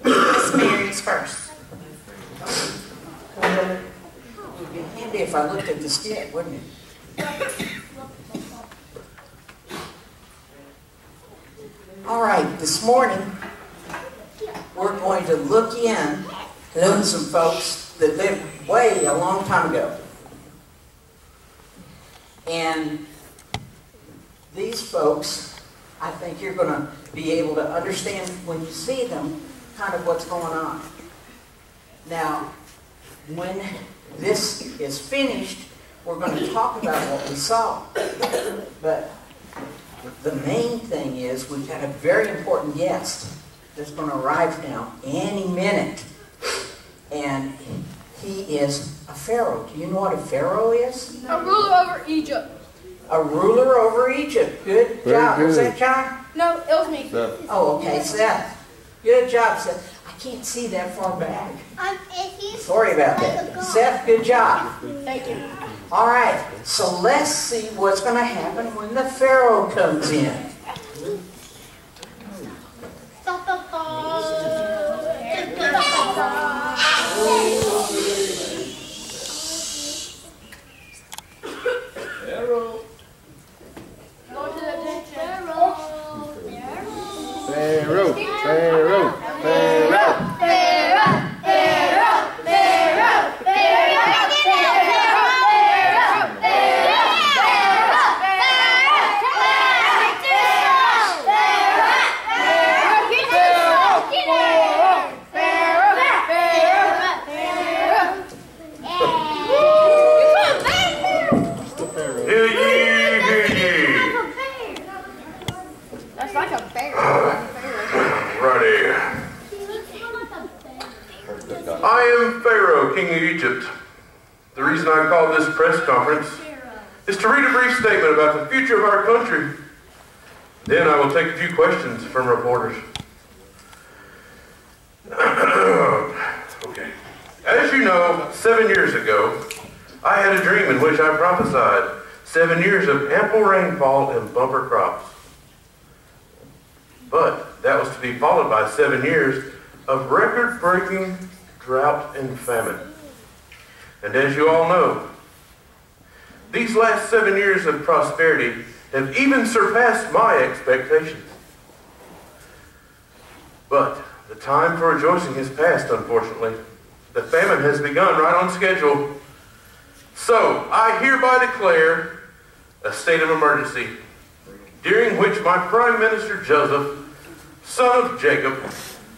Miss Mary's first. It would be handy if I looked at the skit, wouldn't it? All right, this morning we're going to look in on some folks that lived way a long time ago. And these folks, I think you're going to be able to understand when you see them kind of what's going on. Now, when this is finished, we're going to talk about what we saw. But the main thing is we've got a very important guest that's going to arrive now any minute. And he is a pharaoh. Do you know what a pharaoh is? A ruler over Egypt. A ruler over Egypt. Good job. Was that John? No, it was me. Oh, okay, Seth. Good job, Seth. I can't see that far back. Sorry about that. Seth, good job. Thank you. All right, so let's see what's going to happen when the pharaoh comes in. Pharaoh, Pharaoh, Pharaoh, That's like a bear. I am Pharaoh, King of Egypt. The reason I called this press conference is to read a brief statement about the future of our country. Then I will take a few questions from reporters. Okay. As you know, 7 years ago, I had a dream in which I prophesied 7 years of ample rainfall and bumper crops. But that was to be followed by 7 years of record-breaking drought and famine. And as you all know, these last 7 years of prosperity have even surpassed my expectations. But the time for rejoicing has passed, unfortunately. The famine has begun right on schedule. So I hereby declare a state of emergency, during which my Prime Minister Joseph, son of Jacob,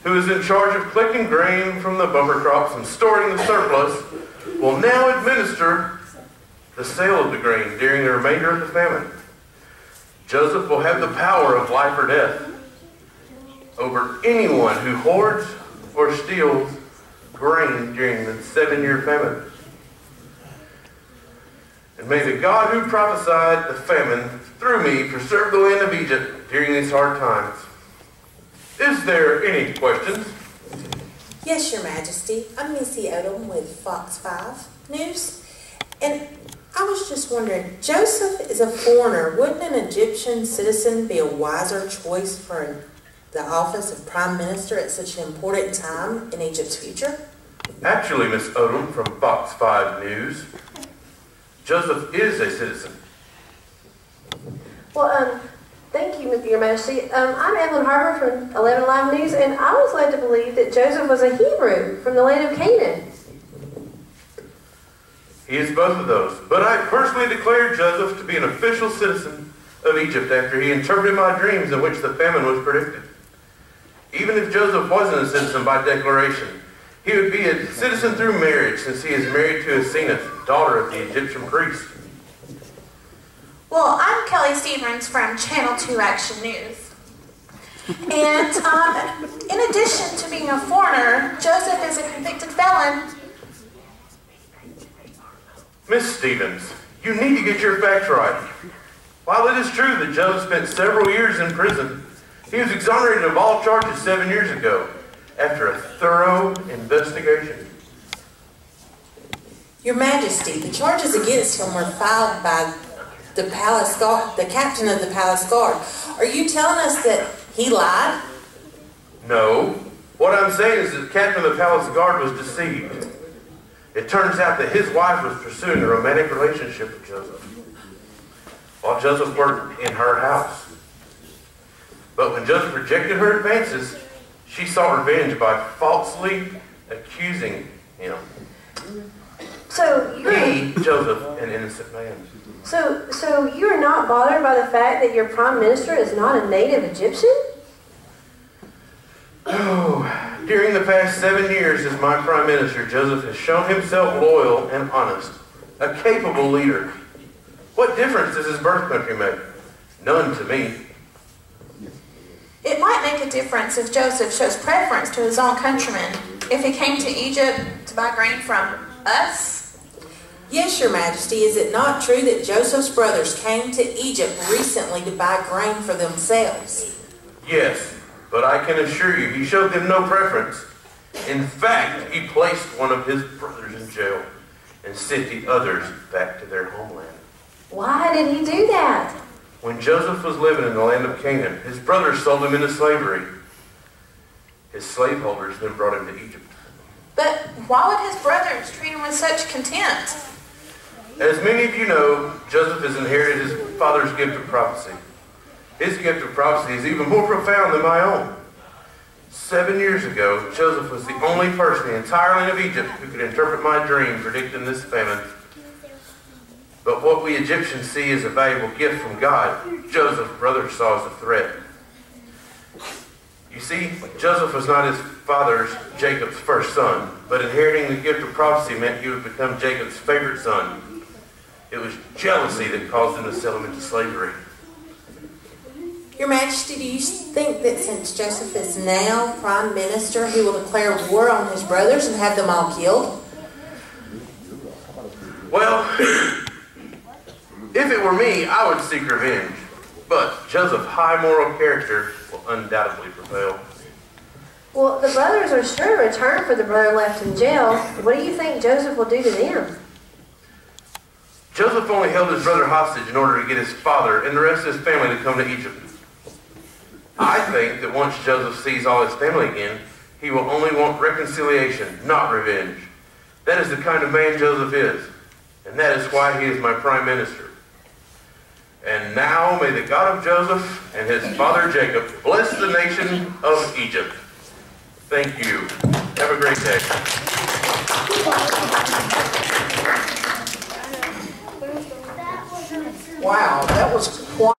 who is in charge of collecting grain from the bumper crops and storing the surplus, will now administer the sale of the grain during the remainder of the famine. Joseph will have the power of life or death over anyone who hoards or steals grain during the 7-year famine. And may the God who prophesied the famine through me preserve the land of Egypt during these hard times. Is there any questions? Yes, Your Majesty. I'm Missy Odom with Fox 5 News. And I was just wondering, Joseph is a foreigner. Wouldn't an Egyptian citizen be a wiser choice for the office of Prime Minister at such an important time in Egypt's future? Actually, Miss Odom from Fox 5 News, Joseph is a citizen. Well, thank you, Your Majesty. I'm Evelyn Harper from 11 Live News, and I was led to believe that Joseph was a Hebrew from the land of Canaan. He is both of those, but I personally declared Joseph to be an official citizen of Egypt after he interpreted my dreams in which the famine was predicted. Even if Joseph wasn't a citizen by declaration, he would be a citizen through marriage, since he is married to Asenath, daughter of the Egyptian priest. Well, I'm Kelly Stevens from Channel 2 Action News. And in addition to being a foreigner, Joseph is a convicted felon. Miss Stevens, you need to get your facts right. While it is true that Joseph spent several years in prison, he was exonerated of all charges 7 years ago after a thorough investigation. Your Majesty, the charges against him were filed by the palace guard, the captain of the palace guard. Are you telling us that He lied? No. What I'm saying is that the captain of the palace guard was deceived. It turns out that his wife was pursuing a romantic relationship with Joseph, while Joseph worked in her house. But when Joseph rejected her advances, she sought revenge by falsely accusing him. So Joseph, an innocent man. So you're not bothered by the fact that your prime minister is not a native Egyptian? Oh, during the past 7 years as my prime minister, Joseph has shown himself loyal and honest, a capable leader. What difference does his birth country make? None to me. It might make a difference if Joseph shows preference to his own countrymen, if he came to Egypt to buy grain from us. Yes, Your Majesty. Is it not true that Joseph's brothers came to Egypt recently to buy grain for themselves? Yes, but I can assure you he showed them no preference. In fact, he placed one of his brothers in jail and sent the others back to their homeland. Why did he do that? When Joseph was living in the land of Canaan, his brothers sold him into slavery. His slaveholders then brought him to Egypt. But why would his brothers treat him with such contempt? As many of you know, Joseph has inherited his father's gift of prophecy. His gift of prophecy is even more profound than my own. 7 years ago, Joseph was the only person in the entire land of Egypt who could interpret my dream predicting this famine. But what we Egyptians see as a valuable gift from God, Joseph's brothers saw as a threat. You see, Joseph was not his father's, Jacob's first son, but inheriting the gift of prophecy meant he would become Jacob's favorite son. It was jealousy that caused him to sell him into slavery. Your Majesty, do you think that since Joseph is now Prime Minister, he will declare war on his brothers and have them all killed? Well, if it were me, I would seek revenge. But Joseph's high moral character will undoubtedly prevail. Well, the brothers are sure to return for the brother left in jail. What do you think Joseph will do to them? Joseph only held his brother hostage in order to get his father and the rest of his family to come to Egypt. I think that once Joseph sees all his family again, he will only want reconciliation, not revenge. That is the kind of man Joseph is, and that is why he is my prime minister. And now may the God of Joseph and his father Jacob bless the nation of Egypt. Thank you. Have a great day. Wow, that was quite